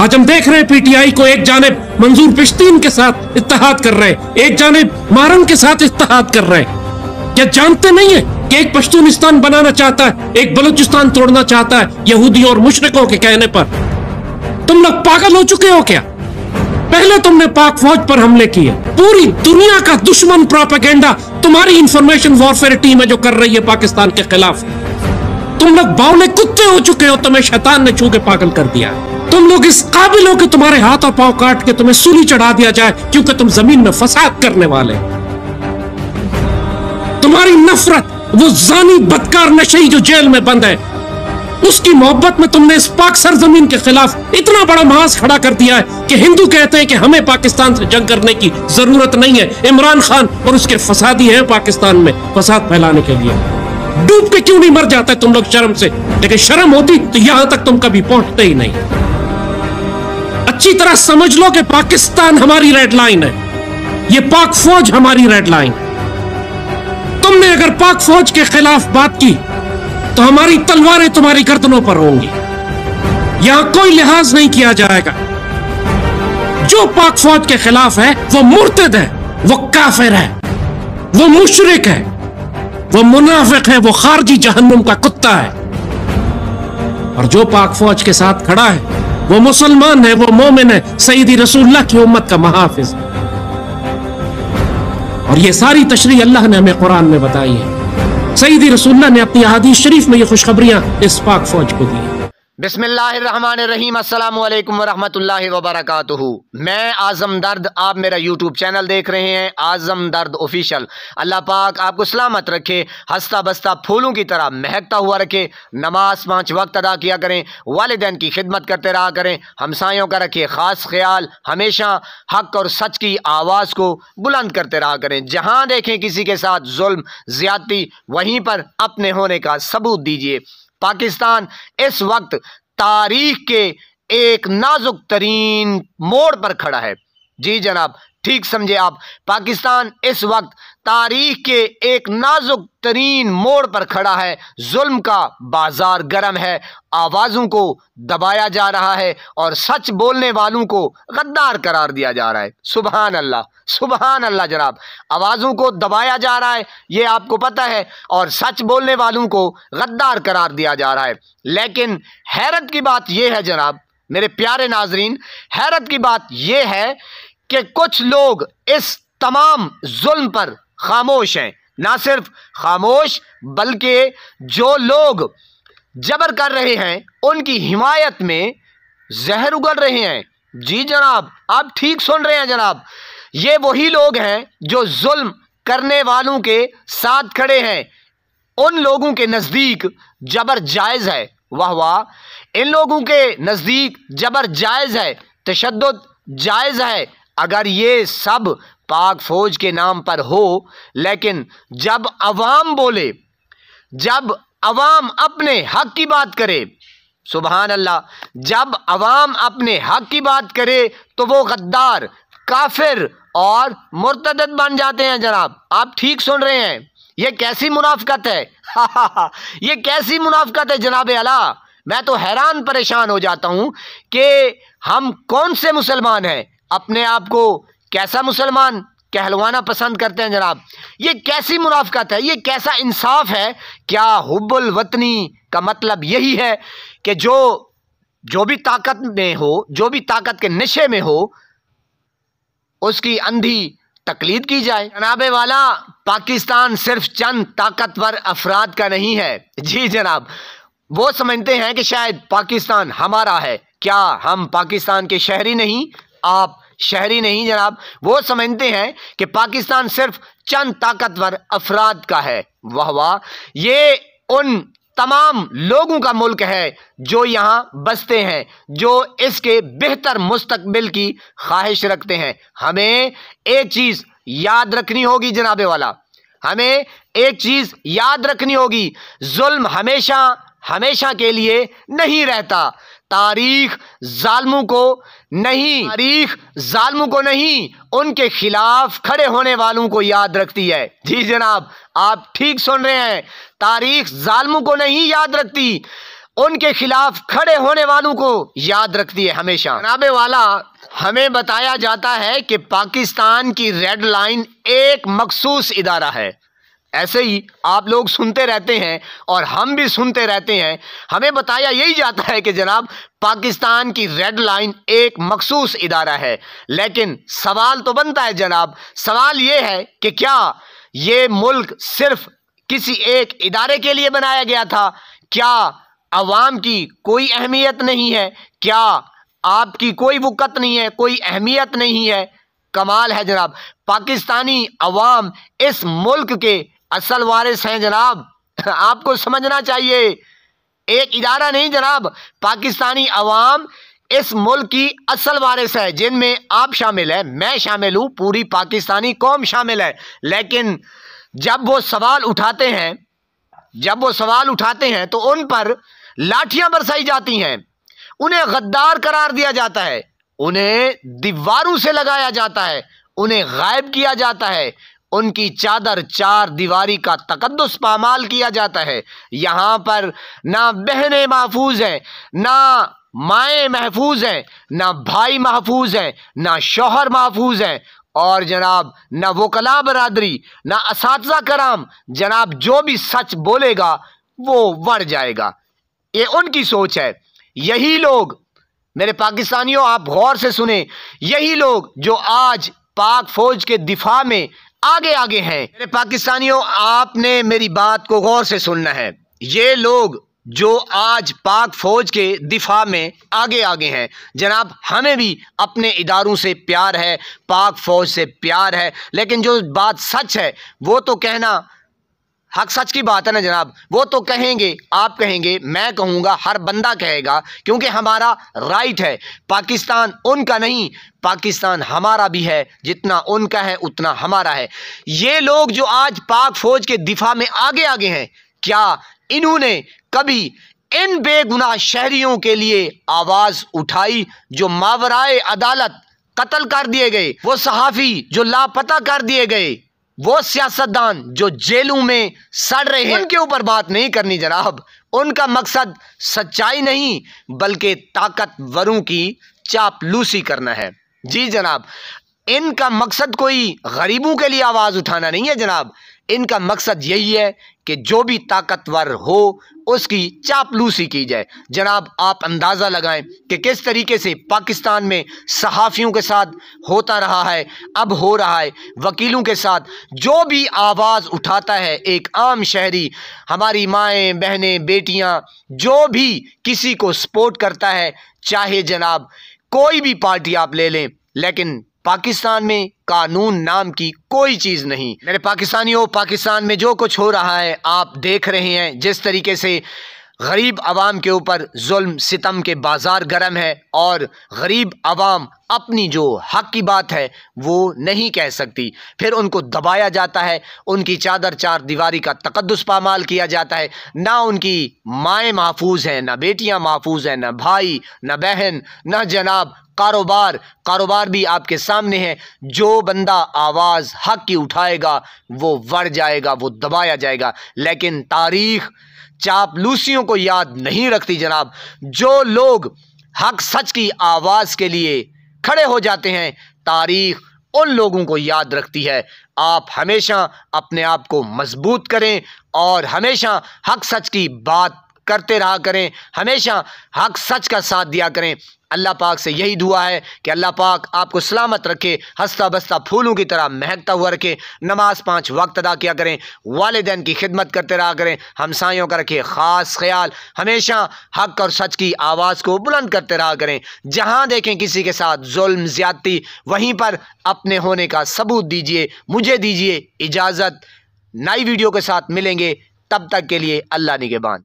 आज हम देख रहे हैं पीटीआई को एक जानिब मंजूर पिश्तीन के साथ इत्तेहाद कर रहे हैं, एक जानिब मारंग के साथ इत्तेहाद कर रहे हैं। क्या जानते नहीं है कि एक पश्तूनिस्तान बनाना चाहता है, एक बलूचिस्तान तोड़ना चाहता है यहूदियों और मुशरिकों के कहने पर? तुम लोग पागल हो चुके हो क्या? पहले तुमने पाक फौज पर हमले किए, पूरी दुनिया का दुश्मन प्रोपेगेंडा तुम्हारी इंफॉर्मेशन वॉरफेयर टीम है जो कर रही है पाकिस्तान के खिलाफ। तुम लोग बावले कुत्ते हो चुके हो, तुम्हें शैतान ने छू के पागल कर दिया। तुम लोग इस काबिल हो कि तुम्हारे हाथ और पांव काट के तुम्हें सूली चढ़ा दिया जाए क्योंकि तुम जमीन में फसाद करने वाले। तुम्हारी नफरत, वो जानी बदकार नशई जो जेल में बंद है, उसकी मोहब्बत में तुमने इस पाक सरजमीन के खिलाफ इतना बड़ा महाज खड़ा कर दिया है कि हिंदू कहते हैं कि हमें पाकिस्तान से जंग करने की जरूरत नहीं है। इमरान खान और उसके फसादी हैं पाकिस्तान में फसाद फैलाने के लिए। डूब के क्यों नहीं मर जाते तुम लोग शर्म से? लेकिन शर्म होती तो यहां तक तुम कभी पहुंचते ही नहीं। अच्छी तरह समझ लो कि पाकिस्तान हमारी रेड लाइन है, ये पाक फौज हमारी रेड लाइन। तुमने अगर पाक फौज के खिलाफ बात की तो हमारी तलवारें तुम्हारी गर्दनों पर होंगी। यहां कोई लिहाज नहीं किया जाएगा। जो पाक फौज के खिलाफ है वो मुर्तद है, वो काफिर है, वो मुशरिक है, वो मुनाफिक है, वो खारजी जहन्नुम का कुत्ता है। और जो पाक फौज के साथ खड़ा है वो मुसलमान है, वो मोमिन है, सईदी रसूलुल्लाह की उम्मत का महाफिज। और ये सारी तशरीह अल्लाह ने हमें कुरान में बताई है। सईदी रसूलुल्लाह ने अपनी अहादीस शरीफ में ये खुशखबरियां इस पाक फौज को दी। बिस्मिल्लाहिर्रहमानिर्रहीम, अस्सलामु अलैकुम वरहमतुल्लाहि वबरकातुहू। मैं आज़म दर्द, आप मेरा यूट्यूब चैनल देख रहे हैं आज़म दर्द ऑफिशियल। अल्लाह पाक आपको सलामत रखे, हंसता बसता फूलों की तरह महकता हुआ रखे। नमाज 5 वक्त अदा किया करें, वालिदैन की खिदमत करते रहा करें, हमसायों का रखिए ख़ास ख्याल, हमेशा हक और सच की आवाज़ को बुलंद करते रहा करें। जहाँ देखें किसी के साथ जुल्म ज़्यादती, वहीं पर अपने होने का सबूत दीजिए। पाकिस्तान इस वक्त तारीख के एक नाजुक तरीन मोड़ पर खड़ा है। जी जनाब, ठीक समझे आप। पाकिस्तान इस वक्त तारीख के एक नाजुक तरीन मोड़ पर खड़ा है। जुल्म का बाजार गर्म है, आवाज़ों को दबाया जा रहा है और सच बोलने वालों को गद्दार करार दिया जा रहा है। सुबहान अल्लाह, सुबहान अल्लाह जनाब। आवाज़ों को दबाया जा रहा है, ये आपको पता है, और सच बोलने वालों को गद्दार करार दिया जा रहा है। लेकिन हैरत की बात यह है जनाब, मेरे प्यारे नाजरीन, हैरत की बात यह है कि कुछ लोग इस तमाम जुल्म पर खामोश हैं। ना सिर्फ खामोश, बल्कि जो लोग जबर कर रहे हैं उनकी हिमायत में जहर उगल रहे हैं। जी जनाब, आप ठीक सुन रहे हैं जनाब। ये वही लोग हैं जो जुल्म करने वालों के साथ खड़े हैं। उन लोगों के नज़दीक जबर जायज़ है। वाह वाह, इन लोगों के नज़दीक जबर जायज़ है, तशद्दुद जायज़ है, अगर ये सब पाक फौज के नाम पर हो। लेकिन जब अवाम बोले, जब अवाम अपने हक की बात करे, सुबहान अल्लाह, जब अवाम अपने हक की बात करे तो वो गद्दार, काफिर और मुर्तद बन जाते हैं जनाब। आप ठीक सुन रहे हैं। ये कैसी मुनाफिकत है? ये कैसी मुनाफिकत है जनाब आला। मैं तो हैरान परेशान हो जाता हूँ कि हम कौन से मुसलमान हैं, अपने आप को कैसा मुसलमान कहलवाना पसंद करते हैं जनाब। ये कैसी मुनाफिकत है? ये कैसा इंसाफ है? क्या हुब्बुल वतनी का मतलब यही है कि जो भी ताकत में हो, जो भी ताकत के नशे में हो, उसकी अंधी तकलीद की जाए? जनाब वाला, पाकिस्तान सिर्फ चंद ताकतवर अफराद का नहीं है। जी जनाब, वो समझते हैं कि शायद पाकिस्तान हमारा है। क्या हम पाकिस्तान के शहरी नहीं? आप शहरी नहीं जनाब। वो समझते हैं कि पाकिस्तान सिर्फ चंद ताकतवर अफराद का है। वाह वाह, ये उन तमाम लोगों का मुल्क है जो यहाँ बसते हैं, जो इसके बेहतर मुस्तकबिल की ख्वाहिश रखते हैं। हमें एक चीज़ याद रखनी होगी जनाबे वाला, हमें एक चीज़ याद रखनी होगी, जुल्म हमेशा हमेशा के लिए नहीं रहता। तारीख जालिमों को नहीं, तारीख जालिमों को नहीं, उनके खिलाफ खड़े होने वालों को याद रखती है। जी जनाब, आप ठीक सुन रहे हैं। तारीख जालिमों को नहीं याद रखती, उनके खिलाफ खड़े होने वालों को याद रखती है हमेशा। जनाबे वाला, हमें बताया जाता है कि पाकिस्तान की रेड लाइन एक मखसूस इदारा है। ऐसे ही आप लोग सुनते रहते हैं और हम भी सुनते रहते हैं। हमें बताया यही जाता है कि जनाब पाकिस्तान की रेड लाइन एक मखसूस इदारा है। लेकिन सवाल तो बनता है जनाब, सवाल ये है कि क्या ये मुल्क सिर्फ किसी एक इदारे के लिए बनाया गया था? क्या अवाम की कोई अहमियत नहीं है? क्या आपकी कोई वक़्त नहीं है, कोई अहमियत नहीं है? कमाल है जनाब, पाकिस्तानी अवाम इस मुल्क के असल वारिस हैं जनाब। आपको समझना चाहिए, एक इदारा नहीं जनाब, पाकिस्तानी अवाम इस मुल्क की असल वारिस है, जिनमें आप शामिल हैं, मैं शामिल हूँ, पूरी पाकिस्तानी कौम शामिल है। लेकिन जब वो सवाल उठाते हैं तो उन पर लाठियां बरसाई जाती हैं, उन्हें गद्दार करार दिया जाता है, उन्हें दीवारों से लगाया जाता है, उन्हें गायब किया जाता है, उनकी चादर चार दीवारी का तकद्दुस पामाल किया जाता है। यहाँ पर ना बहनें महफूज हैं, ना माएँ महफूज हैं, ना भाई महफूज हैं, ना शौहर महफूज हैं, और जनाब ना वकला बरादरी, ना असातिज़ा कराम। जनाब जो भी सच बोलेगा वो बढ़ जाएगा, ये उनकी सोच है। यही लोग, मेरे पाकिस्तानियों आप गौर से सुने, यही लोग जो आज पाक फौज के दिफा में आगे आगे हैं। मेरे पाकिस्तानियों आपने मेरी बात को गौर से सुनना है। ये लोग जो आज पाक फौज के दिफा में आगे आगे हैं, जनाब हमें भी अपने इदारों से प्यार है, पाक फौज से प्यार है, लेकिन जो बात सच है वो तो कहना हक सच की बात है ना जनाब, वो तो कहेंगे, आप कहेंगे, मैं कहूँगा, हर बंदा कहेगा, क्योंकि हमारा राइट है। पाकिस्तान उनका नहीं, पाकिस्तान हमारा भी है, जितना उनका है उतना हमारा है। ये लोग जो आज पाक फौज के दिफा में आगे आगे हैं, क्या इन्होंने कभी इन बेगुनाह शहरियों के लिए आवाज़ उठाई जो मावराए अदालत कत्ल कर दिए गए, वो सहाफ़ी जो लापता कर दिए गए, वो सियासतदान जो जेलों में सड़ रहे हैं? उनके ऊपर बात नहीं करनी जनाब। उनका मकसद सच्चाई नहीं बल्कि ताकतवरों की चापलूसी करना है। जी जनाब, इनका मकसद कोई गरीबों के लिए आवाज़ उठाना नहीं है जनाब, इनका मकसद यही है कि जो भी ताकतवर हो उसकी चापलूसी की जाए। जनाब आप अंदाज़ा लगाएं कि किस तरीके से पाकिस्तान में सहाफ़ियों के साथ होता रहा है, अब हो रहा है वकीलों के साथ। जो भी आवाज़ उठाता है एक आम शहरी, हमारी माएँ बहनें बेटियाँ, जो भी किसी को सपोर्ट करता है, चाहे जनाब कोई भी पार्टी आप ले लें, लेकिन पाकिस्तान में कानून नाम की कोई चीज़ नहीं। मेरे पाकिस्तानियों, पाकिस्तान में जो कुछ हो रहा है आप देख रहे हैं, जिस तरीके से गरीब आवाम के ऊपर जुल्म सितम के बाजार गर्म है और गरीब आवाम अपनी जो हक की बात है वो नहीं कह सकती, फिर उनको दबाया जाता है, उनकी चादर चार दीवारी का तकद्दुस पामाल किया जाता है। ना उनकी माएँ महफूज हैं, ना बेटियां महफूज हैं, ना भाई, ना बहन, ना जनाब कारोबार भी आपके सामने है। जो बंदा आवाज़ हक की उठाएगा वो बढ़ जाएगा, वो दबाया जाएगा। लेकिन तारीख चापलूसियों को याद नहीं रखती जनाब। जो लोग हक सच की आवाज़ के लिए खड़े हो जाते हैं, तारीख उन लोगों को याद रखती है। आप हमेशा अपने आप को मजबूत करें और हमेशा हक सच की बात करते रहा करें, हमेशा हक सच का साथ दिया करें। अल्लाह पाक से यही दुआ है कि अल्लाह पाक आपको सलामत रखे, हंसता बसता फूलों की तरह महकता हुआ रखे। नमाज 5 वक्त अदा किया करें, वालिदैन की खिदमत करते रहा करें, हमसायों का रखे ख़ास ख्याल, हमेशा हक और सच की आवाज़ को बुलंद करते रहा करें। जहाँ देखें किसी के साथ जुल्म ज़्यादती, वहीं पर अपने होने का सबूत दीजिए। मुझे दीजिए इजाज़त, नई वीडियो के साथ मिलेंगे, तब तक के लिए अल्लाह निगहबान।